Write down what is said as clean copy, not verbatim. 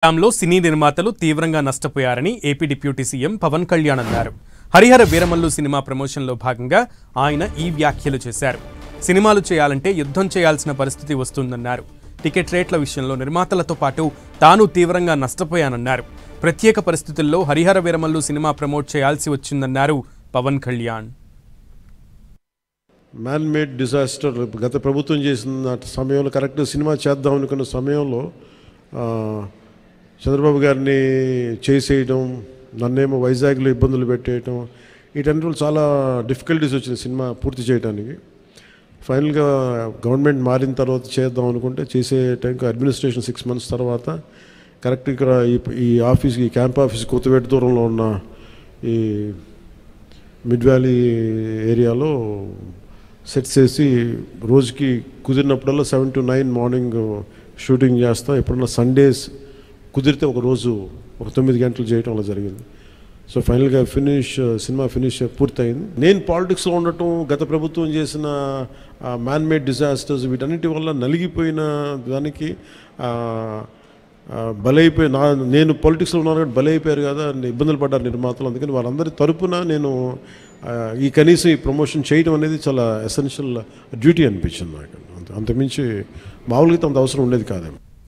లో సినీ నిర్మాతలు తీవ్రంగా నష్టపోయారని AP deputy CM Pawan Kalyan అన్నారు. హరిహర వీరమల్లు సినిమా ప్రమోషన్లో భాగంగా ఆయన ఈ వ్యాఖ్యలు చేశారు. సినిమాలు చేయాలంటే యుద్ధం చేయాల్సిన పరిస్థితి వస్తుందన్నారు. టికెట్ రేట్ల విషయంలో నిర్మాతలతో పాటు తాను తీవ్రంగా నష్టపోయానన్నారు. ప్రత్యేక పరిస్థితుల్లో హరిహర వీరమల్లు సినిమా ప్రమోట్ చేయాల్సి వచ్చిందన్నారు Pawan Kalyan. Man made disaster గత ప్రభుత్వం చేసిన సమయంలో కరెక్ట్ సినిమా చేద్దాం అనుకున్న సమయంలో చంద్రబాబు గారిని చేసేయడం, నన్నేమో వైజాగ్లో ఇబ్బందులు పెట్టేయటం, వీటన్నిటిలో చాలా డిఫికల్టీస్ వచ్చింది సినిమా పూర్తి చేయడానికి. ఫైనల్గా గవర్నమెంట్ మారిన తర్వాత చేద్దాం అనుకుంటే చేసే టైంకి అడ్మినిస్ట్రేషన్ 6 months తర్వాత కరెక్ట్ ఇక్కడ ఈ ఆఫీస్కి క్యాంప్ ఆఫీస్ కొత్తపేట దూరంలో ఉన్న ఈ మిడ్ వ్యాలీ ఏరియాలో సెట్ చేసి రోజుకి కుదిరినప్పుడల్లా 7 to 9 మార్నింగ్ షూటింగ్ చేస్తాం. ఎప్పుడన్నా సండేస్ కుదిరితే ఒక రోజు ఒక 9 గంటలు చేయటం అలా జరిగింది. సో ఫైనల్గా సినిమా ఫినిష్ పూర్తయింది. నేను పాలిటిక్స్లో ఉండటం, గత ప్రభుత్వం చేసిన మ్యాన్ మేడ్ డిజాస్టర్స్ వీటన్నిటి వల్ల నలిగిపోయిన దానికి నేను పాలిటిక్స్లో ఉన్నాను కాబట్టి బలైపోయారు కదా, ఇబ్బందులు పడ్డారు నిర్మాతలు. అందుకని వాళ్ళందరి తరపున నేను కనీసం ఈ ప్రమోషన్ చేయడం అనేది చాలా ఎసెన్షియల్ డ్యూటీ అనిపించింది నాకు. అంతమించి మామూలుగా అంత అవసరం ఉండేది కాదేమో.